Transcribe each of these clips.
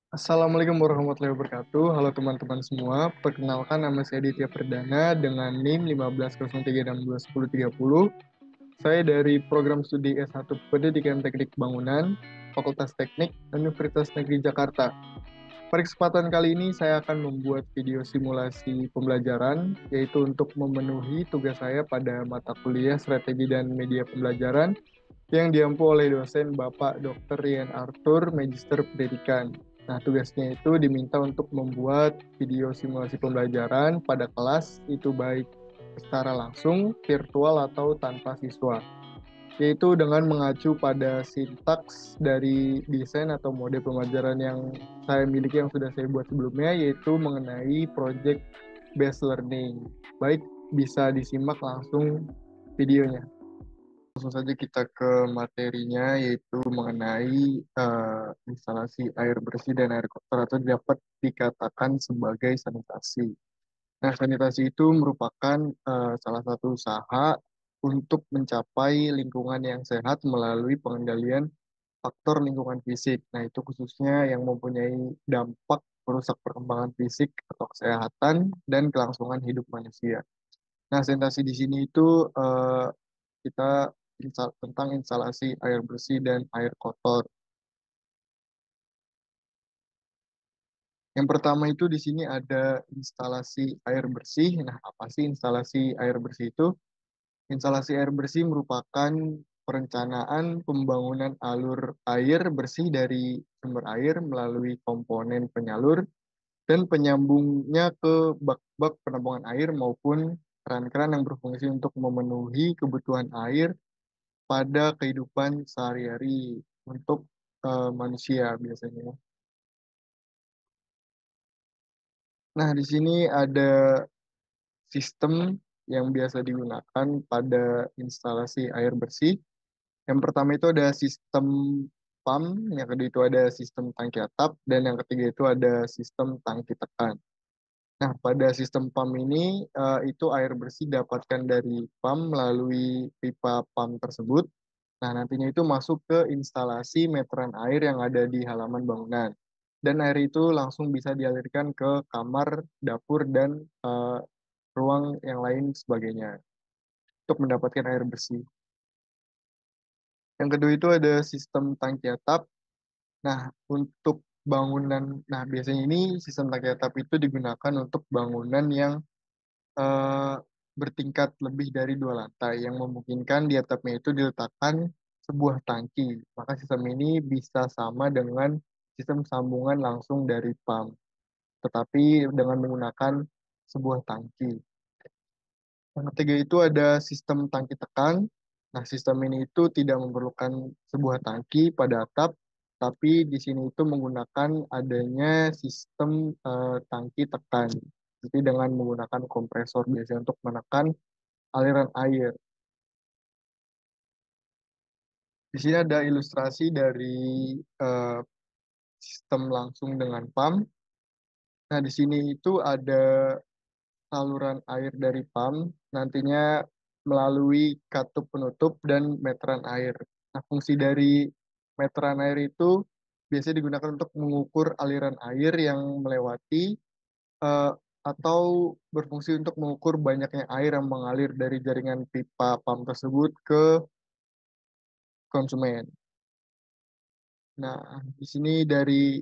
Assalamualaikum warahmatullahi wabarakatuh. Halo teman-teman semua. Perkenalkan nama saya Ditya Perdana dengan NIM 1503621030. Saya dari program studi S1 Pendidikan Teknik Bangunan, Fakultas Teknik, Universitas Negeri Jakarta. Pada kesempatan kali ini saya akan membuat video simulasi pembelajaran, yaitu untuk memenuhi tugas saya pada mata kuliah Strategi dan Media Pembelajaran yang diampu oleh dosen Bapak Dr. Rian Arthur, Magister Pendidikan. Nah, tugasnya itu diminta untuk membuat video simulasi pembelajaran pada kelas, itu baik secara langsung, virtual, atau tanpa siswa. Yaitu dengan mengacu pada sintaks dari desain atau mode pembelajaran yang saya miliki yang sudah saya buat sebelumnya, yaitu mengenai project based learning. Baik, bisa disimak langsung videonya. Langsung saja kita ke materinya, yaitu mengenai instalasi air bersih dan air kotor atau dapat dikatakan sebagai sanitasi. Nah, sanitasi itu merupakan salah satu usaha untuk mencapai lingkungan yang sehat melalui pengendalian faktor lingkungan fisik. Nah, itu khususnya yang mempunyai dampak merusak perkembangan fisik atau kesehatan dan kelangsungan hidup manusia. Nah, sanitasi di sini itu kita tentang instalasi air bersih dan air kotor. Yang pertama itu di sini ada instalasi air bersih. Nah, apa sih instalasi air bersih itu? Instalasi air bersih merupakan perencanaan pembangunan alur air bersih dari sumber air melalui komponen penyalur dan penyambungnya ke bak-bak penampungan air maupun keran-keran yang berfungsi untuk memenuhi kebutuhan air pada kehidupan sehari-hari untuk manusia biasanya. Nah, di sini ada sistem yang biasa digunakan pada instalasi air bersih. Yang pertama itu ada sistem pump, yang kedua itu ada sistem tangki atap, dan yang ketiga itu ada sistem tangki tekan. Nah, pada sistem pump ini itu air bersih dapatkan dari pump melalui pipa pump tersebut. Nah, nantinya itu masuk ke instalasi meteran air yang ada di halaman bangunan. Dan air itu langsung bisa dialirkan ke kamar, dapur, dan ruang yang lain sebagainya untuk mendapatkan air bersih. Yang kedua itu ada sistem tangki atap. Nah, untuk bangunan, nah biasanya ini sistem tangki atap itu digunakan untuk bangunan yang eh, bertingkat lebih dari dua lantai, yang memungkinkan di atapnya itu diletakkan sebuah tangki. Maka sistem ini bisa sama dengan sistem sambungan langsung dari pump, tetapi dengan menggunakan sebuah tangki. Yang ketiga itu ada sistem tangki tekan. Nah, sistem ini itu tidak memerlukan sebuah tangki pada atap, tapi di sini itu menggunakan adanya sistem tangki tekan. Jadi dengan menggunakan kompresor biasanya untuk menekan aliran air. Di sini ada ilustrasi dari eh, sistem langsung dengan pump. Nah, di sini itu ada saluran air dari pump, nantinya melalui katup penutup dan meteran air. Nah, fungsi dari meteran air itu biasanya digunakan untuk mengukur aliran air yang melewati eh, atau berfungsi untuk mengukur banyaknya air yang mengalir dari jaringan pipa pump tersebut ke konsumen. Nah, di sini dari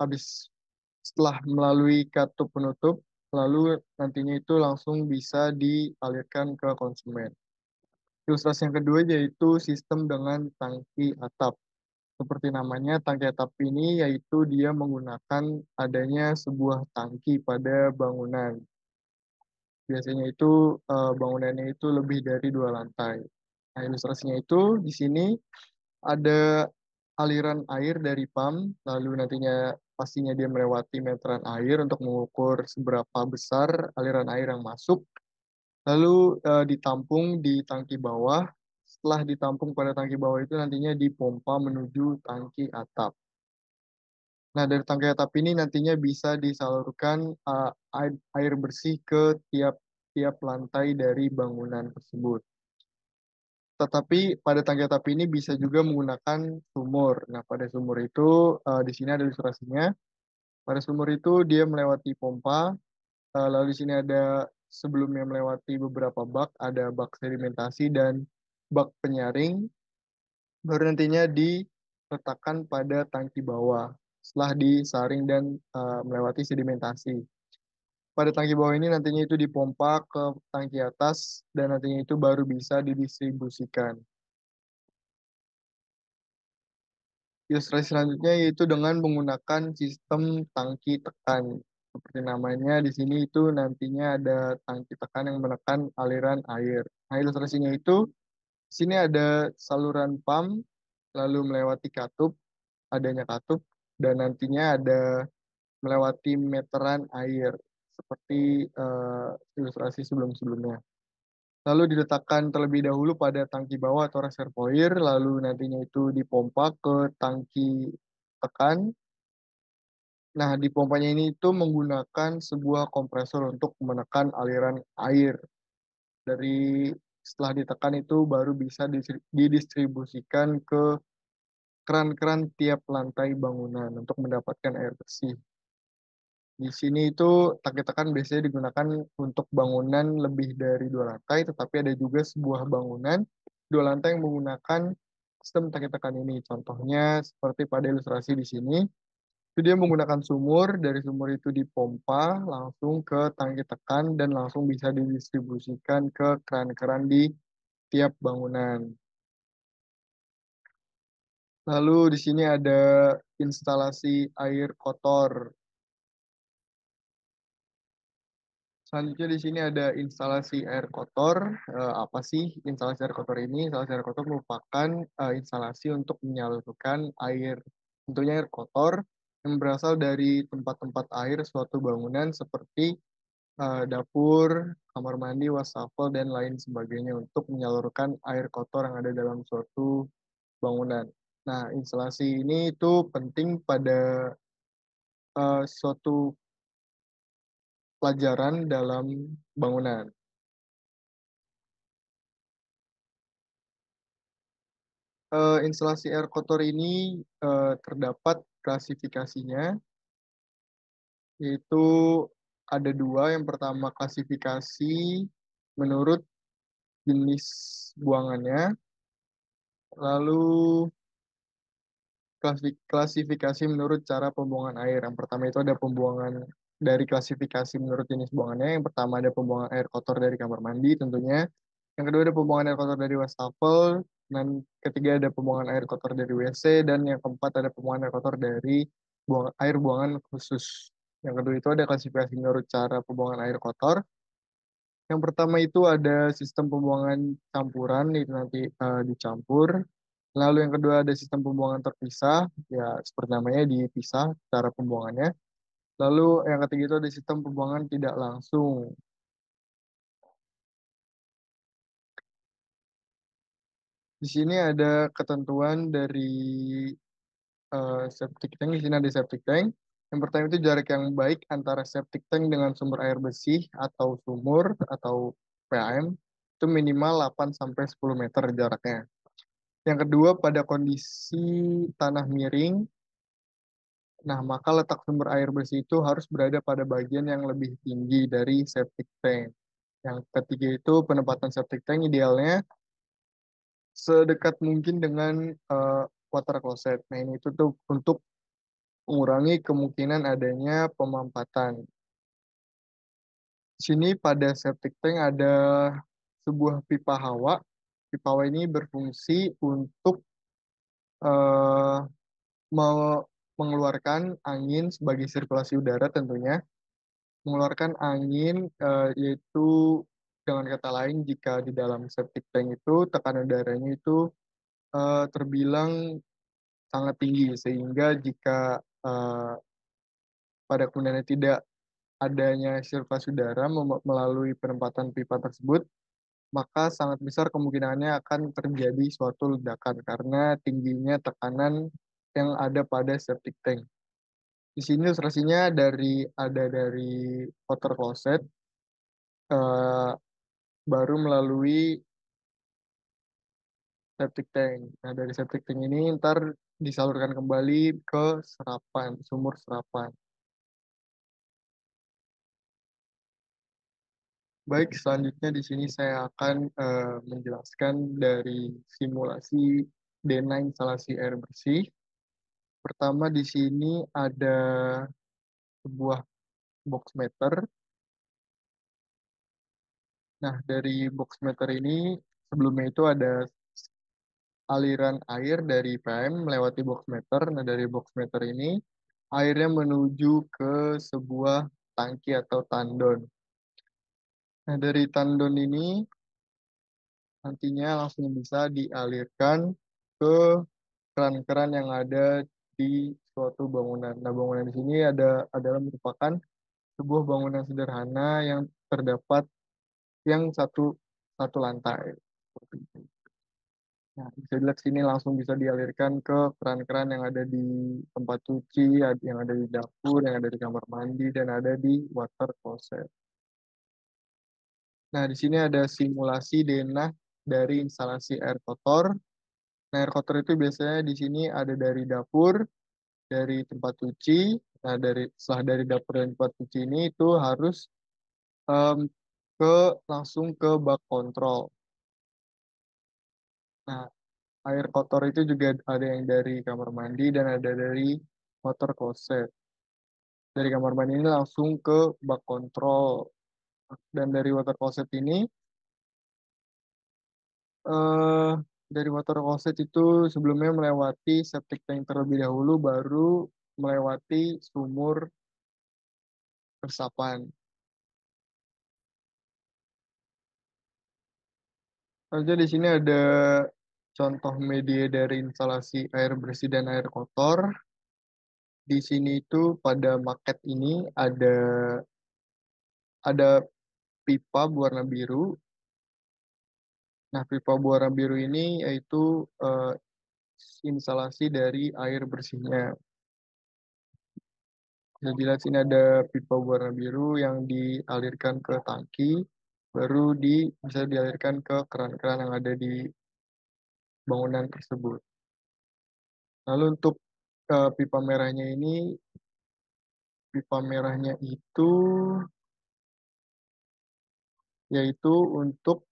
habis setelah melalui katup penutup, lalu nantinya itu langsung bisa dialirkan ke konsumen. Ilustrasi yang kedua yaitu sistem dengan tangki atap. Seperti namanya, tangki atap ini yaitu dia menggunakan adanya sebuah tangki pada bangunan. Biasanya itu bangunannya itu lebih dari dua lantai. Nah, ilustrasinya itu di sini ada aliran air dari pump, lalu nantinya pastinya dia melewati meteran air untuk mengukur seberapa besar aliran air yang masuk, lalu ditampung di tangki bawah. Setelah ditampung pada tangki bawah itu nantinya dipompa menuju tangki atap. Nah, dari tangki atap ini nantinya bisa disalurkan air bersih ke tiap-tiap lantai dari bangunan tersebut. Tetapi pada tangki atap ini bisa juga menggunakan sumur. Nah, pada sumur itu di sini ada ilustrasinya. Pada sumur itu dia melewati pompa, lalu di sini ada sebelumnya melewati beberapa bak, ada bak sedimentasi dan bak penyaring, baru nantinya diletakkan pada tangki bawah setelah disaring dan melewati sedimentasi. Pada tangki bawah ini nantinya itu dipompa ke tangki atas dan nantinya itu baru bisa didistribusikan. Ilustrasi selanjutnya yaitu dengan menggunakan sistem tangki tekan. Seperti namanya di sini itu nantinya ada tangki tekan yang menekan aliran air. Nah, ilustrasinya itu di sini ada saluran pump lalu melewati katup, adanya katup dan nantinya ada melewati meteran air seperti ilustrasi sebelum-sebelumnya. Lalu diletakkan terlebih dahulu pada tangki bawah atau reservoir, lalu nantinya itu dipompa ke tangki tekan. Nah, di pompanya ini itu menggunakan sebuah kompresor untuk menekan aliran air. Dari setelah ditekan itu baru bisa didistribusikan ke keran-keran tiap lantai bangunan untuk mendapatkan air bersih. Di sini itu tangki tekan biasanya digunakan untuk bangunan lebih dari dua lantai, tetapi ada juga sebuah bangunan dua lantai yang menggunakan sistem tangki tekan ini. Contohnya seperti pada ilustrasi di sini, itu dia menggunakan sumur, dari sumur itu dipompa langsung ke tangki tekan dan langsung bisa didistribusikan ke keran-keran di tiap bangunan. Lalu di sini ada instalasi air kotor. Selanjutnya di sini ada instalasi air kotor. Apa sih instalasi air kotor ini? Instalasi air kotor merupakan instalasi untuk menyalurkan air, tentunya air kotor yang berasal dari tempat-tempat air suatu bangunan seperti dapur, kamar mandi, wastafel, dan lain sebagainya untuk menyalurkan air kotor yang ada dalam suatu bangunan. Nah, instalasi ini itu penting pada suatu pelajaran dalam bangunan. Instalasi air kotor ini terdapat klasifikasinya, yaitu ada dua. Yang pertama klasifikasi menurut jenis buangannya, lalu klasifikasi menurut cara pembuangan air. Yang pertama itu ada pembuangan dari klasifikasi menurut jenis buangannya. Yang pertama ada pembuangan air kotor dari kamar mandi tentunya. Yang kedua ada pembuangan air kotor dari wastafel. Dan ketiga ada pembuangan air kotor dari WC. Dan yang keempat ada pembuangan air kotor dari air buangan khusus. Yang kedua itu ada klasifikasi menurut cara pembuangan air kotor. Yang pertama itu ada sistem pembuangan campuran, itu nanti dicampur. Lalu yang kedua ada sistem pembuangan terpisah, ya seperti namanya dipisah cara pembuangannya. Lalu yang ketiga itu ada sistem pembuangan tidak langsung. Di sini ada ketentuan dari septic tank. Di sini ada septic tank. Yang pertama itu jarak yang baik antara septic tank dengan sumber air bersih atau sumur atau PAM itu minimal 8 sampai 10 meter jaraknya. Yang kedua pada kondisi tanah miring, nah maka letak sumber air bersih itu harus berada pada bagian yang lebih tinggi dari septic tank. Yang ketiga itu penempatan septic tank idealnya sedekat mungkin dengan water closet. Nah ini itu tuh untuk mengurangi kemungkinan adanya pemampatan. Di sini pada septic tank ada sebuah pipa hawa. Pipa hawa ini berfungsi untuk eh, mengeluarkan angin sebagai sirkulasi udara tentunya. Mengeluarkan angin yaitu dengan kata lain jika di dalam septic tank itu tekanan udaranya itu terbilang sangat tinggi sehingga jika eh, pada kemudiannya tidak adanya sirkulasi udara melalui penempatan pipa tersebut, maka sangat besar kemungkinannya akan terjadi suatu ledakan karena tingginya tekanan yang ada pada septic tank. Di sini ilustrasinya dari water closet eh, baru melalui septic tank. Nah, dari septic tank ini ntar disalurkan kembali ke serapan, sumur serapan. Baik, selanjutnya di sini saya akan menjelaskan dari simulasi DNA instalasi air bersih. Pertama di sini ada sebuah box meter. Nah, dari box meter ini sebelumnya itu ada aliran air dari PM melewati box meter. Nah, dari box meter ini airnya menuju ke sebuah tangki atau tandon. Nah, dari tandon ini nantinya langsung bisa dialirkan ke keran-keran yang ada di suatu bangunan. Nah, bangunan di sini adalah merupakan sebuah bangunan sederhana yang terdapat yang satu satu lantai. Seperti itu. Nah, bisa dilihat sini langsung bisa dialirkan ke keran-keran yang ada di tempat cuci, yang ada di dapur, yang ada di kamar mandi, dan ada di water closet. Nah, di sini ada simulasi denah dari instalasi air kotor. Nah, air kotor itu biasanya di sini ada dari dapur, dari tempat cuci. Nah, setelah dari dapur dan tempat cuci ini itu harus em, ke langsung ke bak kontrol. Nah, air kotor itu juga ada yang dari kamar mandi dan ada dari water closet. Dari kamar mandi ini langsung ke bak kontrol. Dan dari water closet ini, eh, dari water closet itu sebelumnya melewati septic tank terlebih dahulu, baru melewati sumur resapan. Saja di sini ada contoh media dari instalasi air bersih dan air kotor. Di sini itu pada maket ini ada pipa berwarna biru. Nah, pipa berwarna biru ini yaitu eh, instalasi dari air bersihnya. Bisa dilihat sini ada pipa berwarna biru yang dialirkan ke tangki, baru bisa dialirkan ke keran-keran yang ada di bangunan tersebut. Lalu untuk pipa merahnya ini, pipa merahnya itu yaitu untuk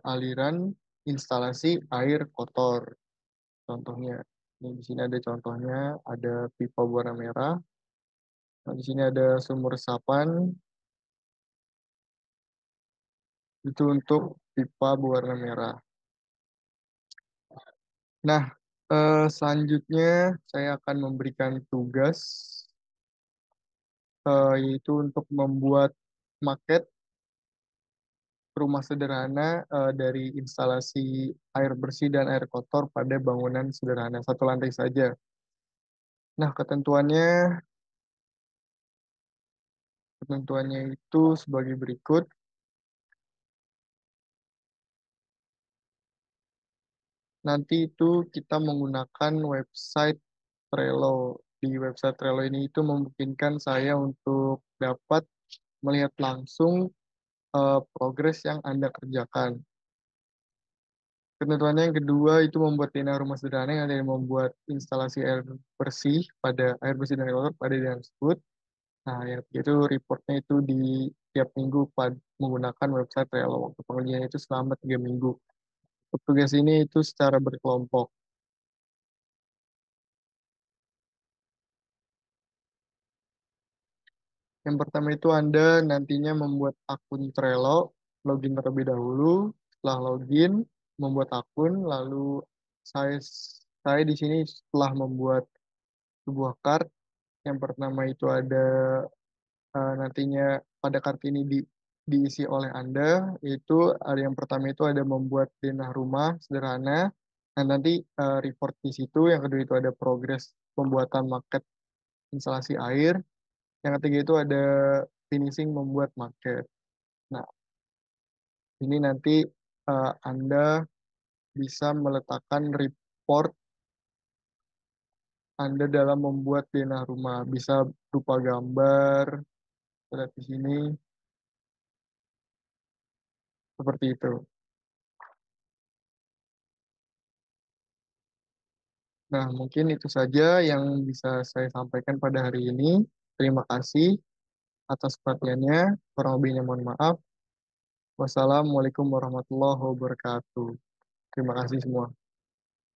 aliran instalasi air kotor. Contohnya, ini di sini ada contohnya, ada pipa berwarna merah. Nah, di sini ada sumur resapan, itu untuk pipa berwarna merah. Nah, selanjutnya saya akan memberikan tugas, yaitu untuk membuat maket rumah sederhana dari instalasi air bersih dan air kotor pada bangunan sederhana satu lantai saja. Nah, ketentuannya itu sebagai berikut. Nanti itu kita menggunakan website Trello. Di website Trello ini itu memungkinkan saya untuk dapat melihat langsung progres yang Anda kerjakan. Ketentuannya yang kedua itu membuat DNA rumah sederhana yang ada yang membuat instalasi air bersih dan air kotor pada daerah tersebut. Nah, yang ketiga itu reportnya itu di tiap minggu menggunakan website Trello. Waktu pengerjaannya itu selama 3 minggu. Untuk tugas ini itu secara berkelompok. Yang pertama itu Anda nantinya membuat akun Trello, login terlebih dahulu. Setelah login, membuat akun, lalu saya saya di sini setelah membuat sebuah card, yang pertama itu ada nantinya pada kartu ini diisi oleh Anda, itu ada yang pertama itu ada membuat denah rumah sederhana, dan nanti report di situ, yang kedua itu ada progres pembuatan market instalasi air, yang ketiga itu ada finishing membuat market. Nah, ini nanti Anda bisa meletakkan report Anda dalam membuat denah rumah, bisa berupa gambar, lihat di sini, seperti itu. Nah, mungkin itu saja yang bisa saya sampaikan pada hari ini. Terima kasih atas perhatiannya. Kurang lebihnya mohon maaf. Wassalamualaikum warahmatullahi wabarakatuh. Terima kasih semua.